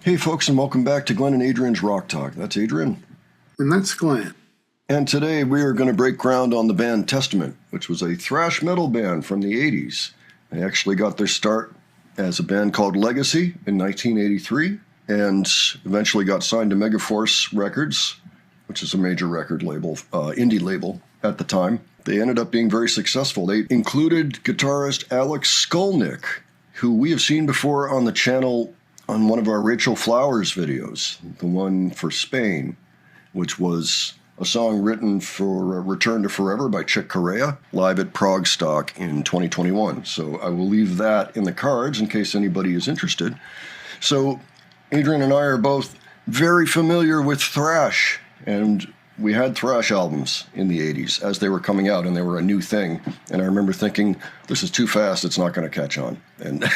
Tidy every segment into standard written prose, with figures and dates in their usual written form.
Hey folks, and welcome back to Glenn and Adrian's Rock Talk. That's Adrian. And that's Glenn. And today we are going to break ground on the band Testament, which was a thrash metal band from the 80s. They actually got their start as a band called Legacy in 1983 and eventually got signed to Megaforce Records, which is a major record label, indie label at the time. They ended up being very successful. They included guitarist Alex Skolnick, who we have seen before on the channel on one of our Rachel Flowers videos, the one for Spain, which was a song written for Return to Forever by Chick Corea, live at Bloodstock in 2021. So I will leave that in the cards in case anybody is interested. So Adrian and I are both very familiar with thrash, and we had thrash albums in the 80s as they were coming out, and they were a new thing. And I remember thinking, this is too fast, it's not going to catch on. And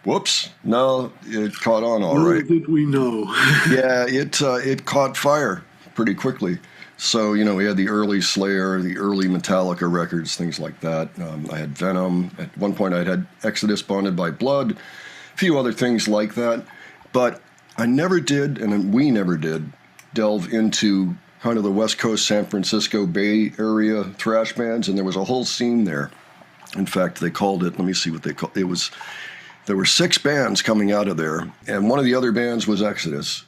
whoops, no, it caught on all right. Little did we know. Yeah, it caught fire pretty quickly. So, we had the early Slayer, the early Metallica records, things like that. I had Venom. At one point, I had Exodus, Bonded by Blood, a few other things like that. But I never did, and we never did, delve into kind of the West Coast, San Francisco Bay Area thrash bands, and there was a whole scene there. In fact, they called it, let me see what they called it. There were 6 bands coming out of there, and one of the other bands was Exodus.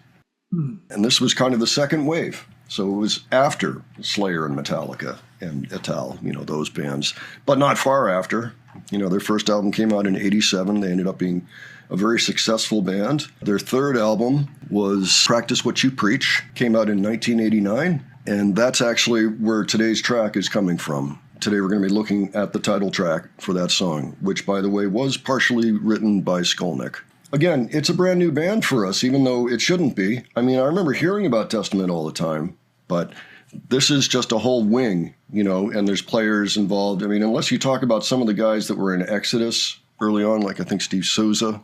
And this was kind of the second wave. So it was after Slayer and Metallica and Ital, those bands, but not far after. Their first album came out in 87. They ended up being a very successful band. Their third album was Practice What You Preach, came out in 1989. And that's actually where today's track is coming from. Today we're going to be looking at the title track for that song, which, by the way, was partially written by Skolnick. Again, it's a brand new band for us, even though it shouldn't be. I mean, I remember hearing about Testament all the time, but this is just a whole wing, and there's players involved. I mean, unless you talk about some of the guys that were in Exodus early on, like I think Steve Souza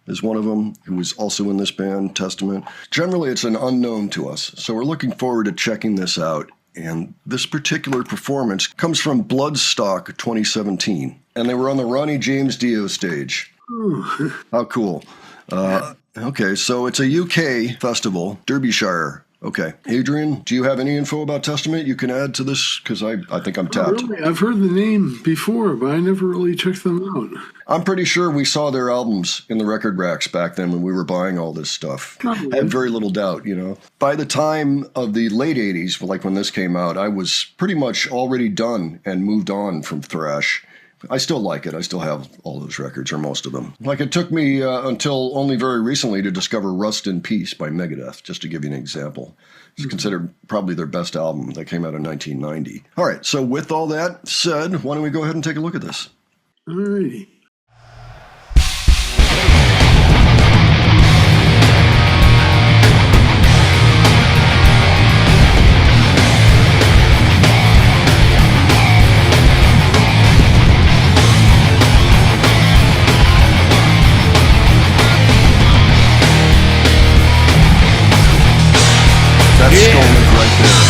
is one of them, who was also in this band, Testament. Generally, it's an unknown to us, so we're looking forward to checking this out. And this particular performance comes from Bloodstock 2017. And they were on the Ronnie James Dio stage. Ooh. How cool. Okay, so it's a UK festival, Derbyshire. Okay. Adrian, do you have any info about Testament you can add to this? Because I think I'm tapped. Really? I've heard the name before, but I never really checked them out. I'm pretty sure we saw their albums in the record racks back then when we were buying all this stuff. Probably. I had very little doubt, By the time of the late 80s, like when this came out, I was pretty much already done and moved on from thrash. I still like it. I still have all those records, or most of them. Like, it took me until only very recently to discover Rust in Peace by Megadeth, just to give you an example. It's considered probably their best album that came out in 1990. All right, so with all that said, why don't we go ahead and take a look at this? All righty. That's Skolnick right there.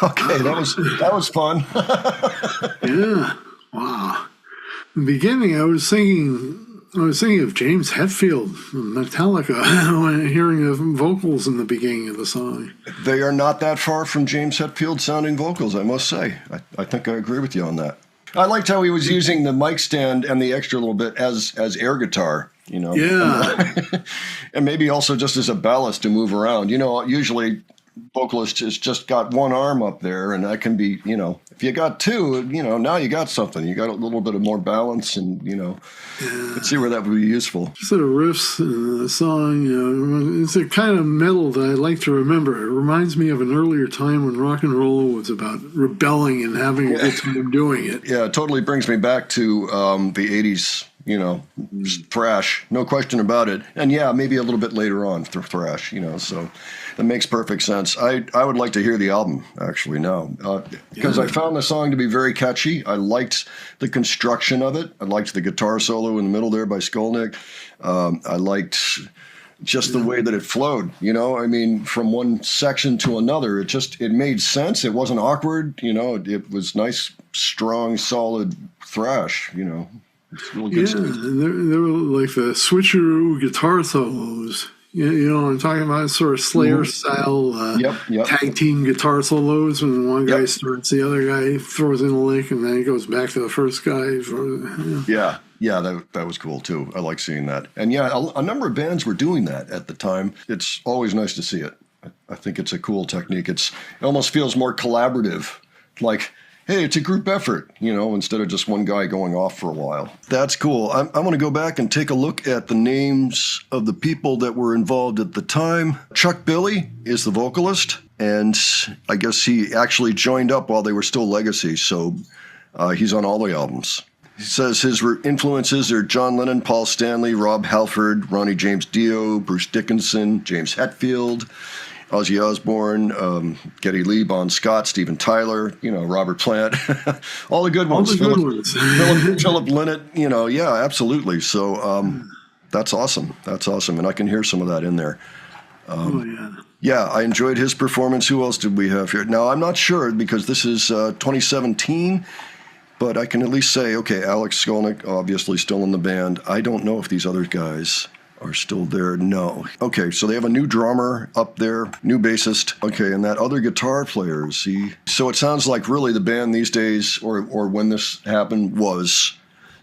Okay, that was fun. Yeah. Wow. In the beginning, I was thinking of James Hetfield from Metallica when hearing the vocals in the beginning of the song. They are not that far from James Hetfield sounding vocals, I must say. I think I agree with you on that. I liked how he was using the mic stand and the extra little bit as air guitar, you know. Yeah. And maybe also just as a ballast to move around. You know, usually vocalist has just got one arm up there, and that can be, you know, if you got two, you know, now you got something. You got a little bit of more balance, and, you know, let's see where that would be useful. Sort of riffs in the song, you know, it's a kind of metal that I like to remember. It reminds me of an earlier time when rock and roll was about rebelling and having a good time doing it. Yeah, it totally brings me back to the 80s, you know, thrash, no question about it. And yeah, maybe a little bit later on, thrash, you know, so that makes perfect sense. I would like to hear the album, actually, now, because I found the song to be very catchy. I liked the construction of it. I liked the guitar solo in the middle there by Skolnick. I liked just the way that it flowed, you know, I mean, from one section to another, it made sense. It wasn't awkward, you know, it was nice, strong, solid thrash, you know. It's really good stuff. And there were like the switcheroo guitar solos. You know what I'm talking about? Sort of Slayer style Yep. tag team guitar solos when one guy starts, the other guy throws in a lick, and then he goes back to the first guy. Yeah, that was cool too. I like seeing that. And yeah, a number of bands were doing that at the time. It's always nice to see it. I think it's a cool technique. It almost feels more collaborative, like, hey, it's a group effort, you know, instead of just one guy going off for a while. That's cool. I want to go back and take a look at the names of the people that were involved at the time. Chuck Billy is the vocalist, and I guess he actually joined up while they were still Legacy, so he's on all the albums. He says his influences are John Lennon, Paul Stanley, Rob Halford, Ronnie James Dio, Bruce Dickinson, James Hetfield, Ozzy Osbourne, Geddy Lee, Bon Scott, Steven Tyler, you know, Robert Plant, all the good ones. Philip Lynott, you know, yeah, absolutely. So that's awesome. That's awesome. And I can hear some of that in there. Yeah, I enjoyed his performance. Who else did we have here? Now, I'm not sure because this is 2017, but I can at least say, okay, Alex Skolnick, obviously still in the band. I don't know if these other guys are still there. No. Okay, so they have a new drummer up there, new bassist. Okay, and that other guitar player, is he? So it sounds like really the band these days, or when this happened, was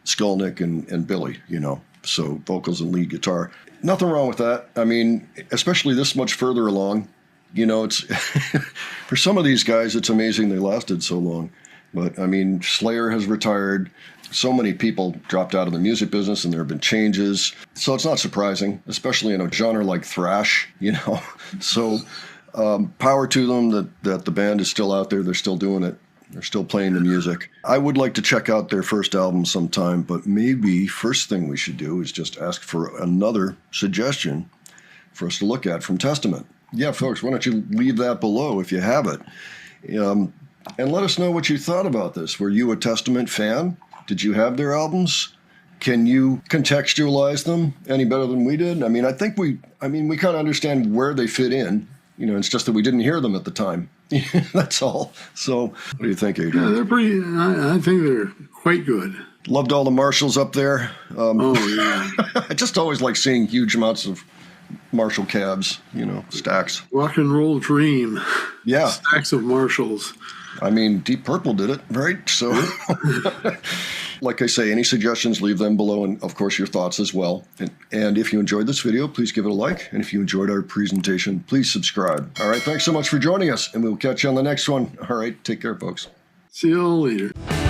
Skolnick and Billy, you know. So vocals and lead guitar. Nothing wrong with that. I mean, especially this much further along. You know, it's for some of these guys, it's amazing they lasted so long. But, I mean, Slayer has retired. So many people dropped out of the music business, and there have been changes. So it's not surprising, especially in a genre like thrash, you know. So power to them that the band is still out there. They're still doing it. They're still playing the music. I would like to check out their first album sometime, but maybe first thing we should do is just ask for another suggestion for us to look at from Testament. Yeah, folks, why don't you leave that below if you have it. And let us know what you thought about this. Were you a Testament fan? Did you have their albums? Can you contextualize them any better than we did? I mean, we kind of understand where they fit in. You know, it's just that we didn't hear them at the time. That's all. So, what do you think, Adrian? Yeah, they're pretty. I think they're quite good. Loved all the Marshalls up there. Yeah. I just always like seeing huge amounts of Marshall cabs. You know, stacks. Rock and roll dream. Yeah. Stacks of Marshalls. I mean, Deep Purple did it, right? So, like I say, any suggestions, leave them below, and of course your thoughts as well. And if you enjoyed this video, please give it a like. And if you enjoyed our presentation, please subscribe. All right, thanks so much for joining us, and we'll catch you on the next one. All right, take care, folks. See you all later.